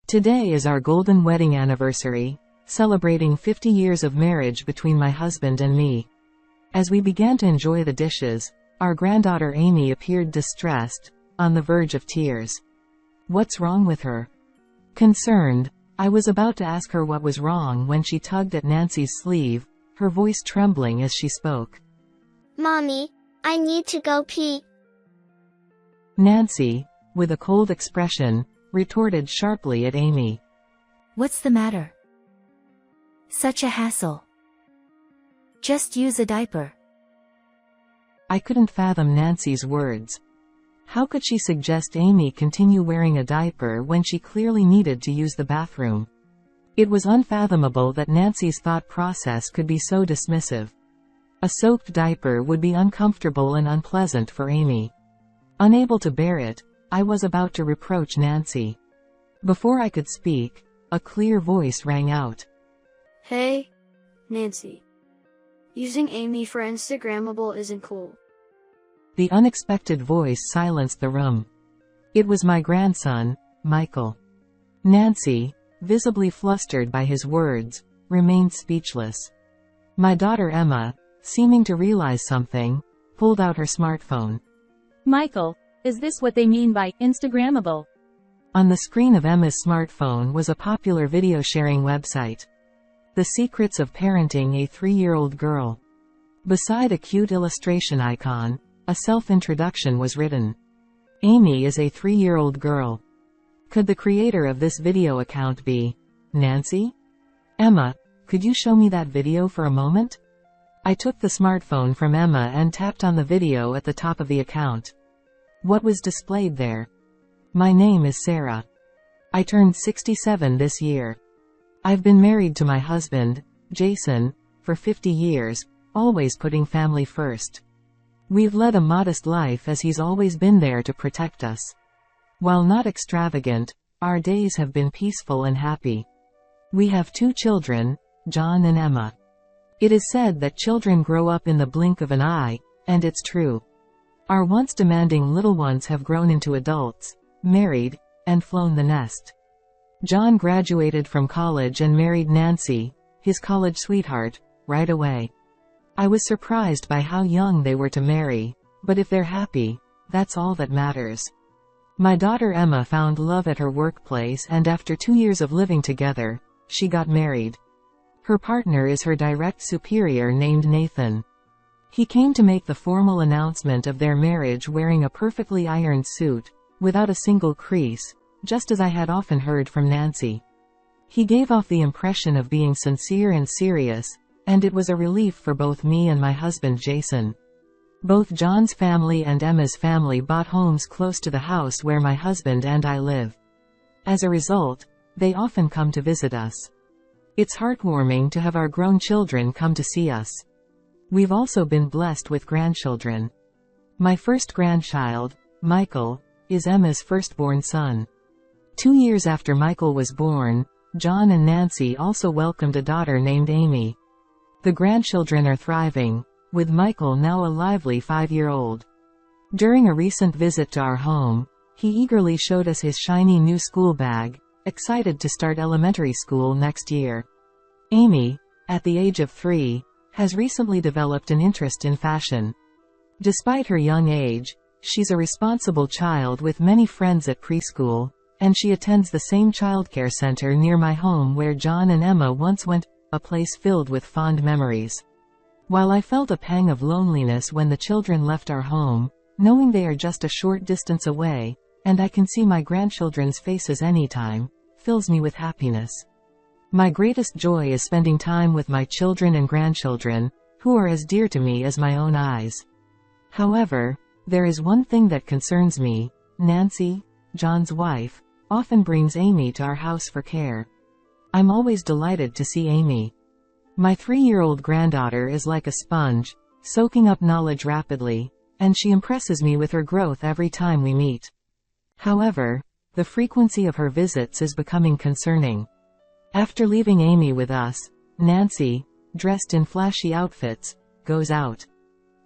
Today is our golden wedding anniversary, celebrating 50 years of marriage between my husband and me. As we began to enjoy the dishes, our granddaughter Amy appeared distressed, on the verge of tears. "What's wrong with her?" Concerned, I was about to ask her what was wrong when she tugged at Nancy's sleeve, her voice trembling as she spoke. "Mommy, I need to go pee." Nancy, with a cold expression, retorted sharply at Amy. "What's the matter? Such a hassle. Just use a diaper." I couldn't fathom Nancy's words. How could she suggest Amy continue wearing a diaper when she clearly needed to use the bathroom? It was unfathomable that Nancy's thought process could be so dismissive. A soaked diaper would be uncomfortable and unpleasant for Amy. Unable to bear it, I was about to reproach Nancy. Before I could speak, a clear voice rang out. "Hey, Nancy. Using Amy for Instagrammable isn't cool." The unexpected voice silenced the room. It was my grandson, Michael. Nancy, visibly flustered by his words, remained speechless. My daughter Emma, seeming to realize something, pulled out her smartphone. "Michael, is this what they mean by Instagrammable?" On the screen of Emma's smartphone was a popular video sharing website. The Secrets of Parenting a 3-year-old Girl. Beside a cute illustration icon, a self-introduction was written. Amy is a 3-year-old girl. Could the creator of this video account be Nancy? "Emma, could you show me that video for a moment?" I took the smartphone from Emma and tapped on the video at the top of the account. What was displayed there? "My name is Sarah. I turned 67 this year. I've been married to my husband, Jason, for 50 years, always putting family first. We've led a modest life as he's always been there to protect us. While not extravagant, our days have been peaceful and happy. We have 2 children, John and Emma. It is said that children grow up in the blink of an eye, and it's true. Our once demanding little ones have grown into adults, married, and flown the nest. John graduated from college and married Nancy, his college sweetheart, right away. I was surprised by how young they were to marry, but if they're happy, that's all that matters. My daughter Emma found love at her workplace, and after 2 years of living together, she got married. Her partner is her direct superior named Nathan. He came to make the formal announcement of their marriage wearing a perfectly ironed suit, without a single crease, just as I had often heard from Nancy. He gave off the impression of being sincere and serious, and it was a relief for both me and my husband Jason. Both John's family and Emma's family bought homes close to the house where my husband and I live. As a result, they often come to visit us. It's heartwarming to have our grown children come to see us. We've also been blessed with grandchildren. My first grandchild, Michael, is Emma's firstborn son. 2 years after Michael was born, John and Nancy also welcomed a daughter named Amy. The grandchildren are thriving, with Michael now a lively 5-year-old. During a recent visit to our home, he eagerly showed us his shiny new school bag, excited to start elementary school next year. Amy, at the age of 3, has recently developed an interest in fashion. Despite her young age, she's a responsible child with many friends at preschool, and she attends the same childcare center near my home where John and Emma once went, a place filled with fond memories. While I felt a pang of loneliness when the children left our home, knowing they are just a short distance away, and I can see my grandchildren's faces anytime, fills me with happiness. My greatest joy is spending time with my children and grandchildren, who are as dear to me as my own eyes. However, there is one thing that concerns me. Nancy, John's wife, often brings Amy to our house for care. I'm always delighted to see Amy. My 3-year-old granddaughter is like a sponge, soaking up knowledge rapidly, and she impresses me with her growth every time we meet. However, the frequency of her visits is becoming concerning. After leaving Amy with us, Nancy, dressed in flashy outfits, goes out.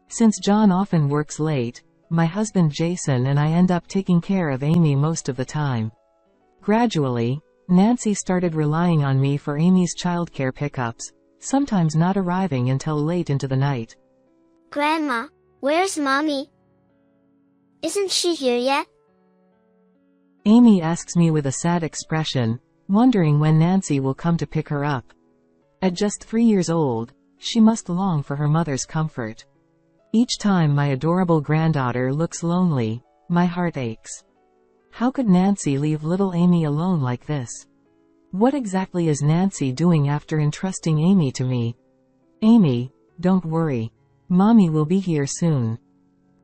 Since John often works late, my husband Jason and I end up taking care of Amy most of the time. Gradually, Nancy started relying on me for Amy's childcare pickups, sometimes not arriving until late into the night. Grandma, where's Mommy? Isn't she here yet? Amy asks me with a sad expression, wondering when Nancy will come to pick her up. At just 3 years old, she must long for her mother's comfort. Each time my adorable granddaughter looks lonely, my heart aches. How could Nancy leave little Amy alone like this? What exactly is Nancy doing after entrusting Amy to me? Amy, don't worry. Mommy will be here soon.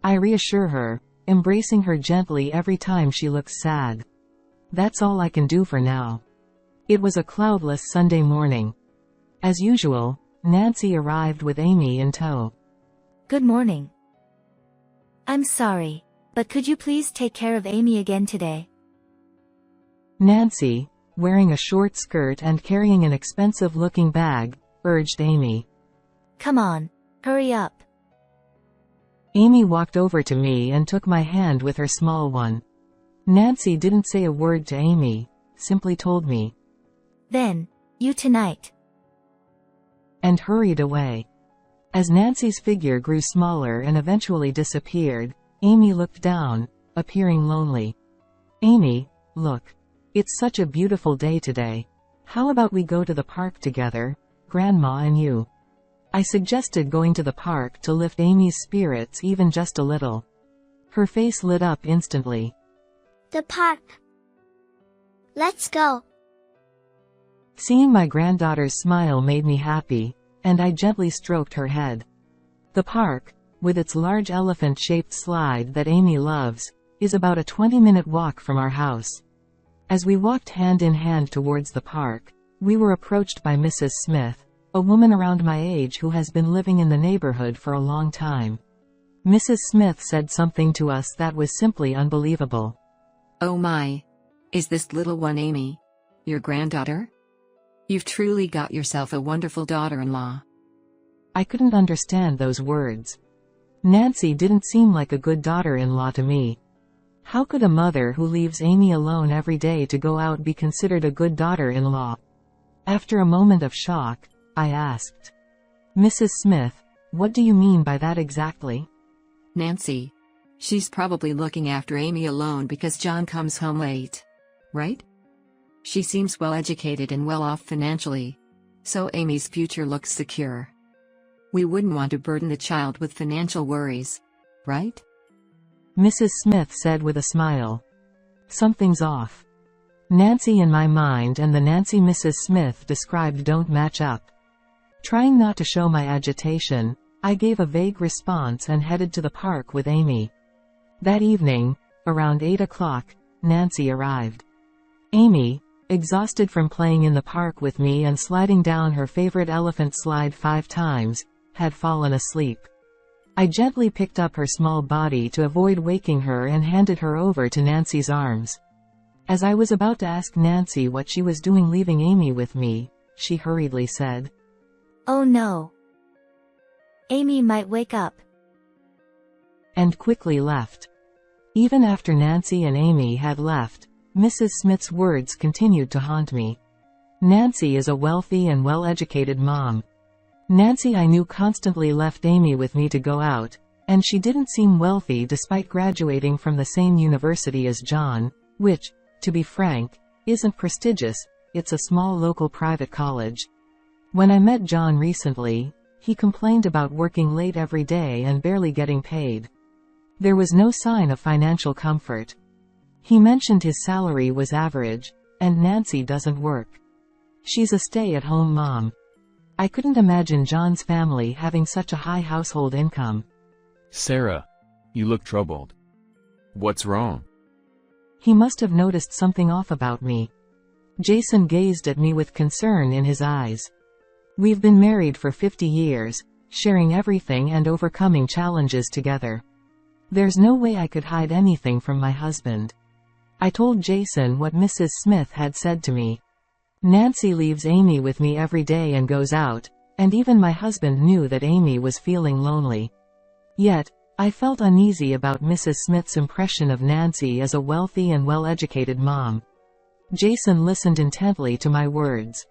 I reassure her, embracing her gently every time she looks sad. That's all I can do for now. It was a cloudless Sunday morning. As usual, Nancy arrived with Amy in tow. Good morning. I'm sorry, but could you please take care of Amy again today? Nancy, wearing a short skirt and carrying an expensive-looking bag, urged Amy. Come on, hurry up. Amy walked over to me and took my hand with her small one. Nancy didn't say a word to Amy, simply told me. Then, you tonight. And hurried away. As Nancy's figure grew smaller and eventually disappeared, Amy looked down, appearing lonely. Amy, look. It's such a beautiful day today. How about we go to the park together, Grandma and you? I suggested going to the park to lift Amy's spirits even just a little. Her face lit up instantly. The park. Let's go. Seeing my granddaughter's smile made me happy, and I gently stroked her head. The park, with its large elephant-shaped slide that Amy loves, is about a 20-minute walk from our house. As we walked hand in hand towards the park, we were approached by Mrs. Smith, a woman around my age who has been living in the neighborhood for a long time. Mrs. Smith said something to us that was simply unbelievable. Oh my! Is this little one Amy? Your granddaughter? You've truly got yourself a wonderful daughter-in-law. I couldn't understand those words. Nancy didn't seem like a good daughter-in-law to me. How could a mother who leaves Amy alone every day to go out be considered a good daughter-in-law? After a moment of shock, I asked. Mrs. Smith, what do you mean by that exactly? Nancy. She's probably looking after Amy alone because John comes home late. Right? She seems well educated and well off financially. So Amy's future looks secure. We wouldn't want to burden the child with financial worries. Right? Mrs. Smith said with a smile. Something's off. Nancy in my mind and the Nancy Mrs. Smith described don't match up. Trying not to show my agitation, I gave a vague response and headed to the park with Amy. That evening, around 8 o'clock, Nancy arrived. Amy, exhausted from playing in the park with me and sliding down her favorite elephant slide 5 times, had fallen asleep. I gently picked up her small body to avoid waking her and handed her over to Nancy's arms. As I was about to ask Nancy what she was doing leaving Amy with me, she hurriedly said, Oh no. Amy might wake up. And quickly left. Even after Nancy and Amy had left, Mrs. Smith's words continued to haunt me. Nancy is a wealthy and well-educated mom. Nancy I knew constantly left Amy with me to go out, and she didn't seem wealthy despite graduating from the same university as John, which, to be frank, isn't prestigious, it's a small local private college. When I met John recently, he complained about working late every day and barely getting paid. There was no sign of financial comfort. He mentioned his salary was average, and Nancy doesn't work. She's a stay-at-home mom. I couldn't imagine John's family having such a high household income. Sarah, you look troubled. What's wrong? He must have noticed something off about me. Jason gazed at me with concern in his eyes. We've been married for 50 years, sharing everything and overcoming challenges together. There's no way I could hide anything from my husband. I told Jason what Mrs. Smith had said to me. Nancy leaves Amy with me every day and goes out, and even my husband knew that Amy was feeling lonely. Yet, I felt uneasy about Mrs. Smith's impression of Nancy as a wealthy and well-educated mom. Jason listened intently to my words.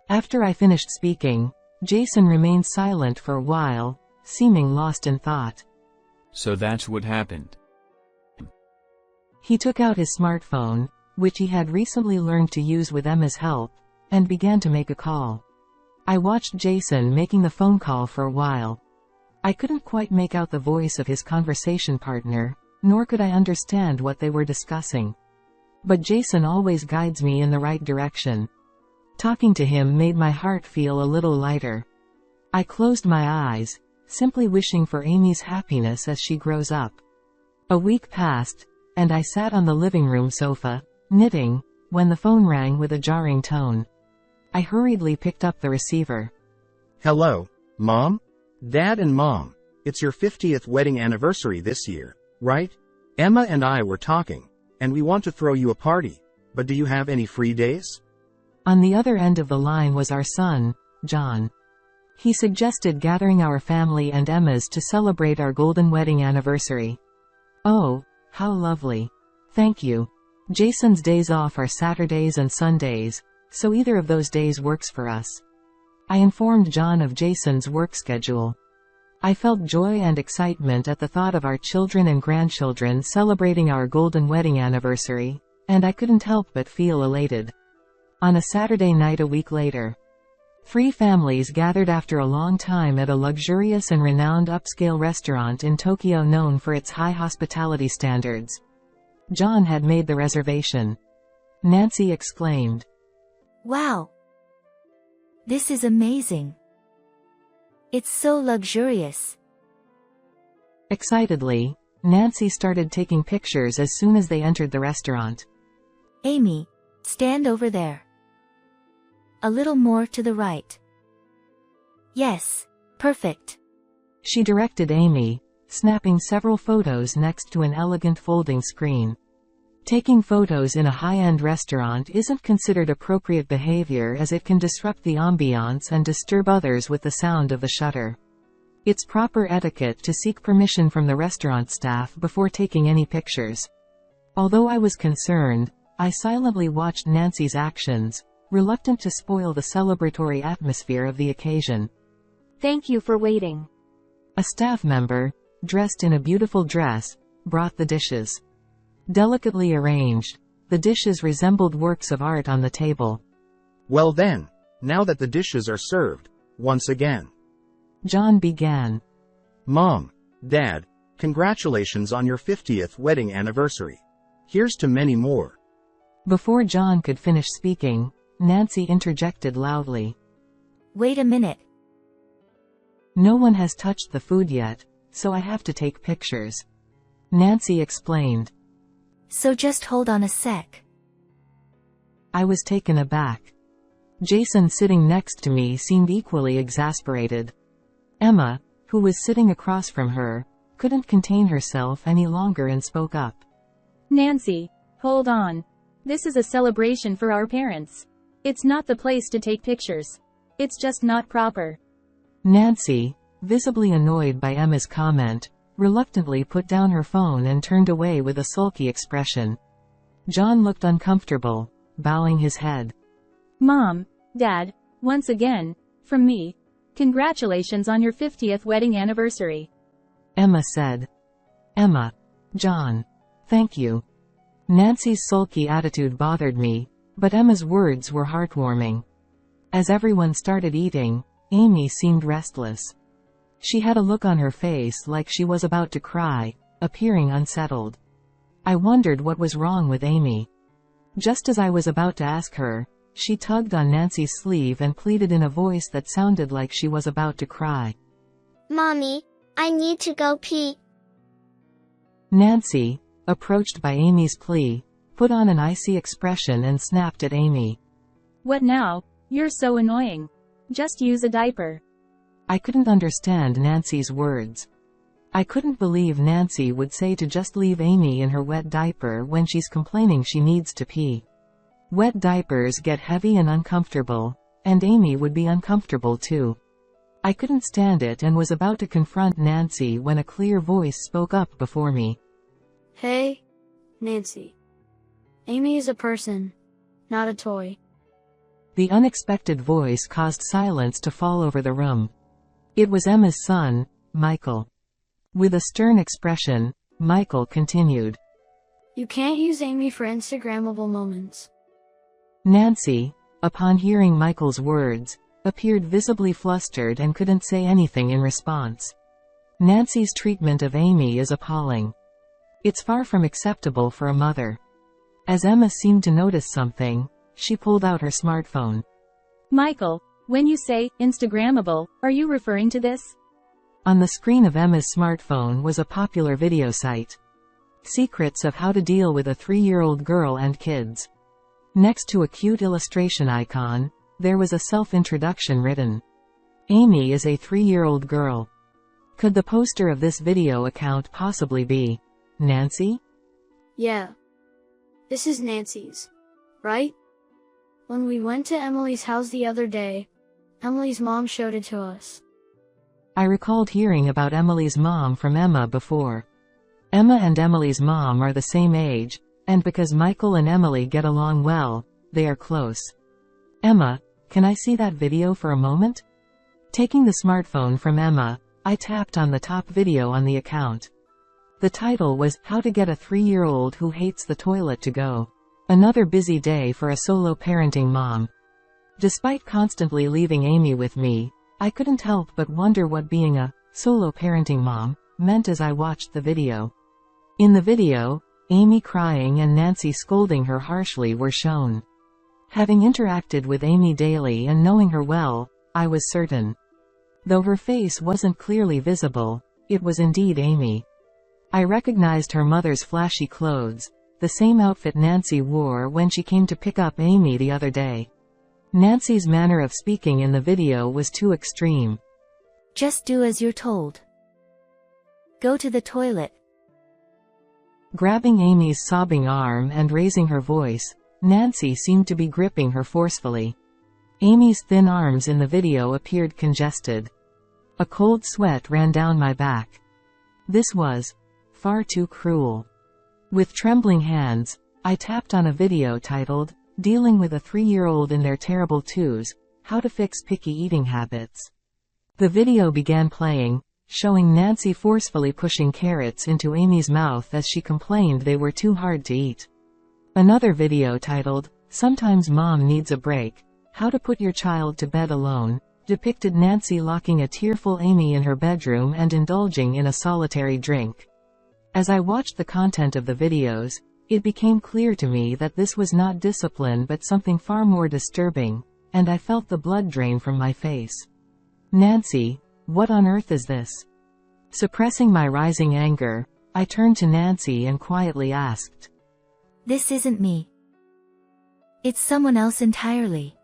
After I finished speaking, Jason remained silent for a while, seeming lost in thought. So that's what happened. He took out his smartphone, which he had recently learned to use with Emma's help, and began to make a call. I watched Jason making the phone call for a while. I couldn't quite make out the voice of his conversation partner, nor could I understand what they were discussing. But Jason always guides me in the right direction. Talking to him made my heart feel a little lighter. I closed my eyes, simply wishing for Amy's happiness as she grows up. A week passed, and I sat on the living room sofa, knitting, when the phone rang with a jarring tone. I hurriedly picked up the receiver. Hello, Mom? Dad and Mom, it's your 50th wedding anniversary this year, right? Emma and I were talking, and we want to throw you a party, but do you have any free days? On the other end of the line was our son, John. He suggested gathering our family and Emma's to celebrate our golden wedding anniversary. Oh, how lovely. Thank you. Jason's days off are Saturdays and Sundays, so either of those days works for us. I informed John of Jason's work schedule. I felt joy and excitement at the thought of our children and grandchildren celebrating our golden wedding anniversary, and I couldn't help but feel elated. On a Saturday night a week later, 3 families gathered after a long time at a luxurious and renowned upscale restaurant in Tokyo known for its high hospitality standards. John had made the reservation. Nancy exclaimed, Wow! This is amazing. It's so luxurious. Excitedly, Nancy started taking pictures as soon as they entered the restaurant. Amy, stand over there. A little more to the right. Yes, perfect. She directed Amy, snapping several photos next to an elegant folding screen. Taking photos in a high-end restaurant isn't considered appropriate behavior as it can disrupt the ambiance and disturb others with the sound of the shutter. It's proper etiquette to seek permission from the restaurant staff before taking any pictures. Although I was concerned, I silently watched Nancy's actions, reluctant to spoil the celebratory atmosphere of the occasion. Thank you for waiting. A staff member, dressed in a beautiful dress, brought the dishes. Delicately arranged, the dishes resembled works of art on the table. Well then, now that the dishes are served, once again. John began. Mom, Dad, congratulations on your 50th wedding anniversary. Here's to many more. Before John could finish speaking, Nancy interjected loudly. Wait a minute. No one has touched the food yet, so I have to take pictures. Nancy explained. So just hold on a sec. I was taken aback. Jason sitting next to me seemed equally exasperated. Emma, who was sitting across from her, couldn't contain herself any longer and spoke up. Nancy, hold on. This is a celebration for our parents. It's not the place to take pictures. It's just not proper. Nancy, visibly annoyed by Emma's comment, reluctantly put down her phone and turned away with a sulky expression. John looked uncomfortable, bowing his head. Mom, Dad, once again, from me, congratulations on your 50th wedding anniversary. Emma said. Emma. John. Thank you. Nancy's sulky attitude bothered me, but Emma's words were heartwarming. As everyone started eating, Amy seemed restless. She had a look on her face like she was about to cry, appearing unsettled. I wondered what was wrong with Amy. Just as I was about to ask her, she tugged on Nancy's sleeve and pleaded in a voice that sounded like she was about to cry. Mommy, I need to go pee. Nancy, approached by Amy's plea, put on an icy expression and snapped at Amy. What now? You're so annoying. Just use a diaper. I couldn't understand Nancy's words. I couldn't believe Nancy would say to just leave Amy in her wet diaper when she's complaining she needs to pee. Wet diapers get heavy and uncomfortable, and Amy would be uncomfortable too. I couldn't stand it and was about to confront Nancy when a clear voice spoke up before me. Hey, Nancy. Amy is a person, not a toy. The unexpected voice caused silence to fall over the room. It was Emma's son, Michael. With a stern expression, Michael continued. You can't use Amy for Instagrammable moments. Nancy, upon hearing Michael's words, appeared visibly flustered and couldn't say anything in response. Nancy's treatment of Amy is appalling. It's far from acceptable for a mother. As Emma seemed to notice something, she pulled out her smartphone. Michael, when you say Instagrammable, are you referring to this? On the screen of Emma's smartphone was a popular video site. Secrets of how to deal with a 3-year-old girl and kids. Next to a cute illustration icon, there was a self-introduction written. Amy is a 3-year-old girl. Could the poster of this video account possibly be Nancy? Yeah. This is Nancy's, right? When we went to Emily's house the other day, Emily's mom showed it to us. I recalled hearing about Emily's mom from Emma before. Emma and Emily's mom are the same age, and because Michael and Emily get along well, they are close. Emma, can I see that video for a moment? Taking the smartphone from Emma, I tapped on the top video on the account. The title was, How to Get a 3-Year-Old Who Hates the Toilet to Go. Another busy day for a solo parenting mom. Despite constantly leaving Amy with me, I couldn't help but wonder what being a solo parenting mom meant as I watched the video. In the video, Amy crying and Nancy scolding her harshly were shown. Having interacted with Amy daily and knowing her well, I was certain. Though her face wasn't clearly visible, it was indeed Amy. I recognized her mother's flashy clothes, the same outfit Nancy wore when she came to pick up Amy the other day. Nancy's manner of speaking in the video was too extreme. Just do as you're told. Go to the toilet. Grabbing Amy's sobbing arm and raising her voice, Nancy seemed to be gripping her forcefully. Amy's thin arms in the video appeared congested. A cold sweat ran down my back. This was far too cruel. With trembling hands, I tapped on a video titled, Dealing with a 3-Year-Old in Their Terrible Twos, How to Fix Picky Eating Habits. The video began playing, showing Nancy forcefully pushing carrots into Amy's mouth as she complained they were too hard to eat. Another video titled, Sometimes Mom Needs a Break, How to Put Your Child to Bed Alone, depicted Nancy locking a tearful Amy in her bedroom and indulging in a solitary drink. As I watched the content of the videos, it became clear to me that this was not discipline but something far more disturbing, and I felt the blood drain from my face. Nancy, what on earth is this? Suppressing my rising anger, I turned to Nancy and quietly asked. This isn't me. It's someone else entirely.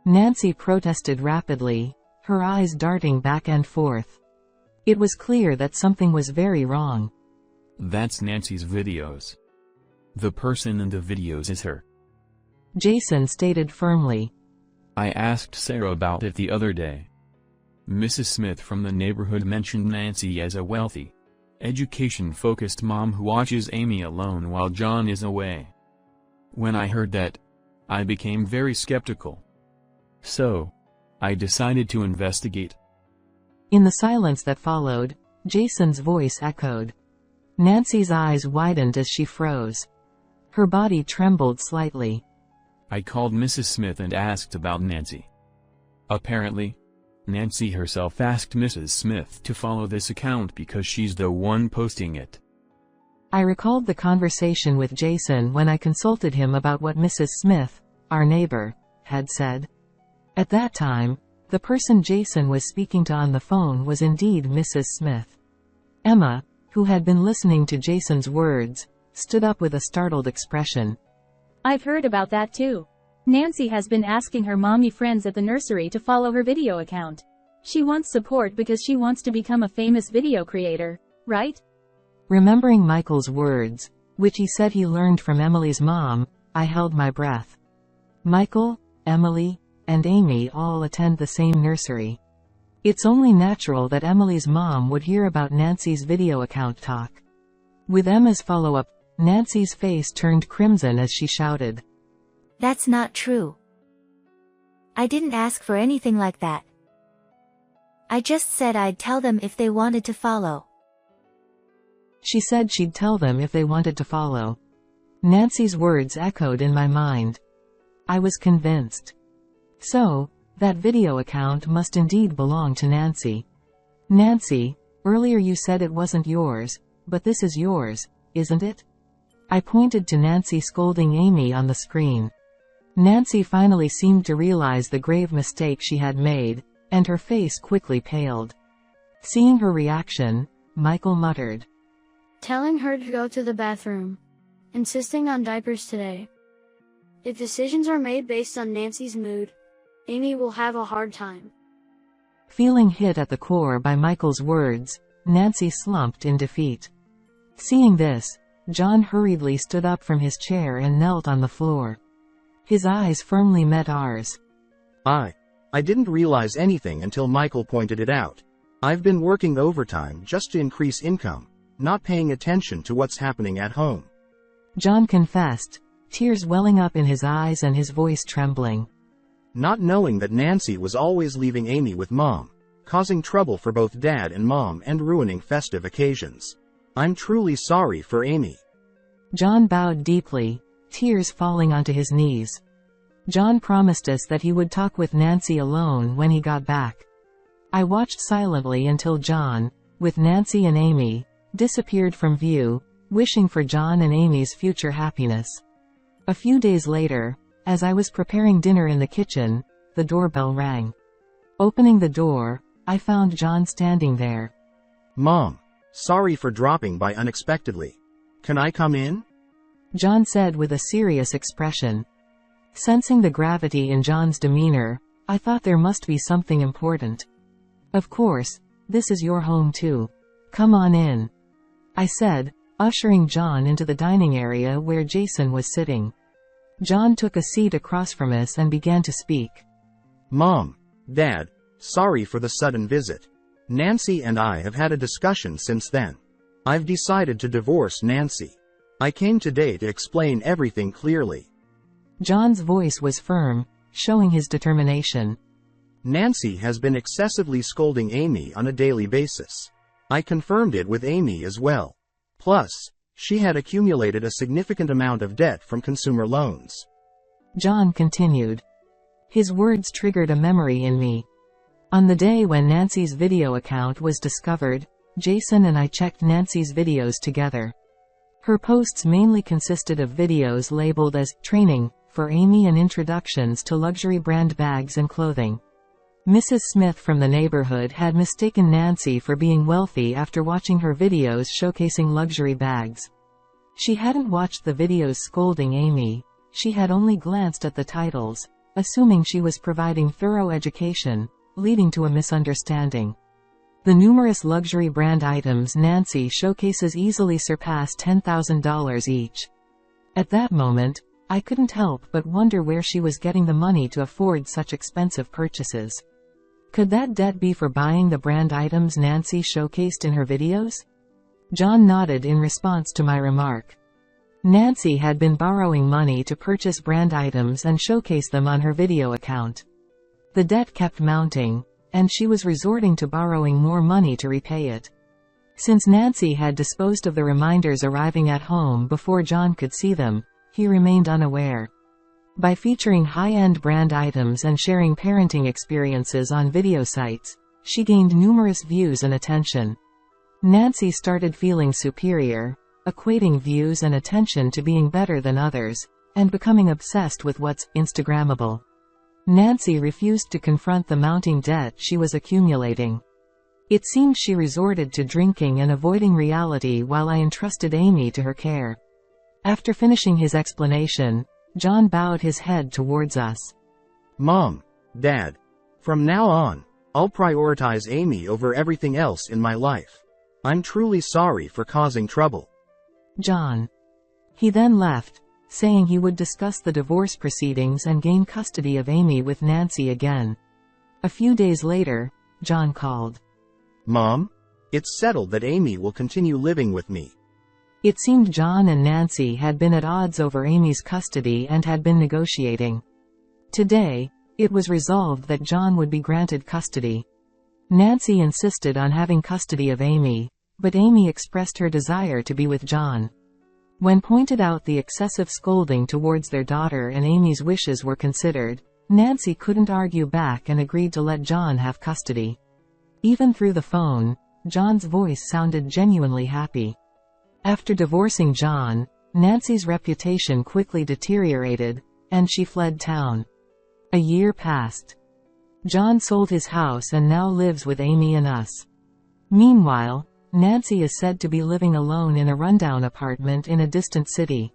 Nancy protested rapidly, her eyes darting back and forth. It was clear that something was very wrong. That's Nancy's videos. The person in the videos is her. Jason stated firmly. I asked Sarah about it the other day. Mrs. Smith from the neighborhood mentioned Nancy as a wealthy, education-focused mom who watches Amy alone while John is away. When I heard that, I became very skeptical. So, I decided to investigate. In the silence that followed, Jason's voice echoed. Nancy's eyes widened as she froze. Her body trembled slightly. I called Mrs. Smith and asked about Nancy. Apparently, Nancy herself asked Mrs. Smith to follow this account because she's the one posting it. I recalled the conversation with Jason when I consulted him about what Mrs. Smith, our neighbor, had said. At that time, the person Jason was speaking to on the phone was indeed Mrs. Smith. Emma, who had been listening to Jason's words, stood up with a startled expression. I've heard about that too. Nancy has been asking her mommy friends at the nursery to follow her video account. She wants support because she wants to become a famous video creator, right? Remembering Michael's words, which he said he learned from Emily's mom, I held my breath. Michael, Emily, and Amy all attend the same nursery. It's only natural that Emily's mom would hear about Nancy's video account talk. With Emma's follow-up, Nancy's face turned crimson as she shouted. That's not true. I didn't ask for anything like that. I just said I'd tell them if they wanted to follow. She said she'd tell them if they wanted to follow. Nancy's words echoed in my mind. I was convinced. So, that video account must indeed belong to Nancy. Nancy, earlier you said it wasn't yours, but this is yours, isn't it? I pointed to Nancy scolding Amy on the screen. Nancy finally seemed to realize the grave mistake she had made, and her face quickly paled. Seeing her reaction, Michael muttered, Telling her to go to the bathroom. Insisting on diapers today. If decisions are made based on Nancy's mood, Amy will have a hard time. Feeling hit at the core by Michael's words, Nancy slumped in defeat. Seeing this, John hurriedly stood up from his chair and knelt on the floor. His eyes firmly met ours. I didn't realize anything until Michael pointed it out. I've been working overtime just to increase income, not paying attention to what's happening at home. John confessed, tears welling up in his eyes and his voice trembling. Not knowing that Nancy was always leaving Amy with Mom, causing trouble for both Dad and Mom and ruining festive occasions. I'm truly sorry for Amy. John bowed deeply, tears falling onto his knees. John promised us that he would talk with Nancy alone when he got back. I watched silently until John, with Nancy and Amy, disappeared from view, wishing for John and Amy's future happiness. A few days later, as I was preparing dinner in the kitchen, the doorbell rang. Opening the door, I found John standing there. Mom, sorry for dropping by unexpectedly. Can I come in? John said with a serious expression. Sensing the gravity in John's demeanor, I thought there must be something important. Of course, this is your home too. Come on in, I said, ushering John into the dining area where Jason was sitting. John took a seat across from us and began to speak. Mom, Dad, sorry for the sudden visit. Nancy and I have had a discussion since then. I've decided to divorce Nancy. I came today to explain everything clearly. John's voice was firm, showing his determination. Nancy has been excessively scolding Amy on a daily basis. I confirmed it with Amy as well. Plus, she had accumulated a significant amount of debt from consumer loans. John continued. His words triggered a memory in me. On the day when Nancy's video account was discovered, Jason and I checked Nancy's videos together. Her posts mainly consisted of videos labeled as training for Amy and introductions to luxury brand bags and clothing. Mrs. Smith from the neighborhood had mistaken Nancy for being wealthy after watching her videos showcasing luxury bags. She hadn't watched the videos scolding Amy, she had only glanced at the titles, assuming she was providing thorough education, leading to a misunderstanding. The numerous luxury brand items Nancy showcases easily surpass $10,000 each. At that moment, I couldn't help but wonder where she was getting the money to afford such expensive purchases. Could that debt be for buying the brand items Nancy showcased in her videos? John nodded in response to my remark. Nancy had been borrowing money to purchase brand items and showcase them on her video account. The debt kept mounting, and she was resorting to borrowing more money to repay it. Since Nancy had disposed of the reminders arriving at home before John could see them, he remained unaware. By featuring high-end brand items and sharing parenting experiences on video sites, she gained numerous views and attention. Nancy started feeling superior, equating views and attention to being better than others, and becoming obsessed with what's Instagrammable. Nancy refused to confront the mounting debt she was accumulating. It seemed she resorted to drinking and avoiding reality while I entrusted Amy to her care. After finishing his explanation, John bowed his head towards us. Mom, Dad, from now on, I'll prioritize Amy over everything else in my life. I'm truly sorry for causing trouble. John. He then left, saying he would discuss the divorce proceedings and gain custody of Amy with Nancy again. A few days later, John called. Mom, it's settled that Amy will continue living with me. It seemed John and Nancy had been at odds over Amy's custody and had been negotiating. Today, it was resolved that John would be granted custody. Nancy insisted on having custody of Amy, but Amy expressed her desire to be with John. When pointed out the excessive scolding towards their daughter and Amy's wishes were considered, Nancy couldn't argue back and agreed to let John have custody. Even through the phone, John's voice sounded genuinely happy. After divorcing John, Nancy's reputation quickly deteriorated, and she fled town. A year passed. John sold his house and now lives with Amy and us. Meanwhile, Nancy is said to be living alone in a rundown apartment in a distant city.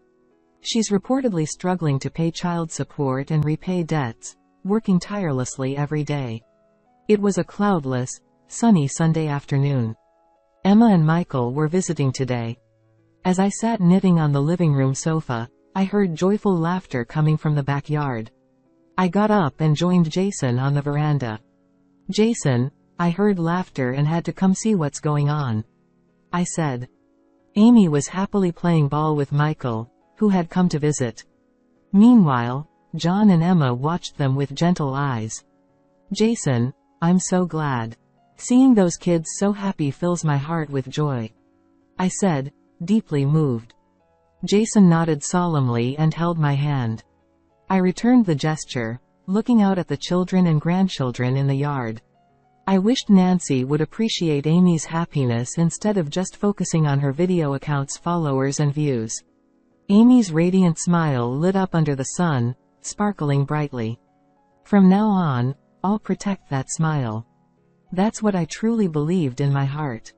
She's reportedly struggling to pay child support and repay debts, working tirelessly every day. It was a cloudless, sunny Sunday afternoon. Emma and Michael were visiting today. As I sat knitting on the living room sofa, I heard joyful laughter coming from the backyard. I got up and joined Jason on the veranda. "Jason, I heard laughter and had to come see what's going on," I said. Amy was happily playing ball with Michael, who had come to visit. Meanwhile, John and Emma watched them with gentle eyes. "Jason, I'm so glad. Seeing those kids so happy fills my heart with joy," I said, deeply moved. Jason nodded solemnly and held my hand. I returned the gesture, looking out at the children and grandchildren in the yard. I wished Nancy would appreciate Amy's happiness instead of just focusing on her video account's followers and views. Amy's radiant smile lit up under the sun, sparkling brightly. From now on, I'll protect that smile. That's what I truly believed in my heart.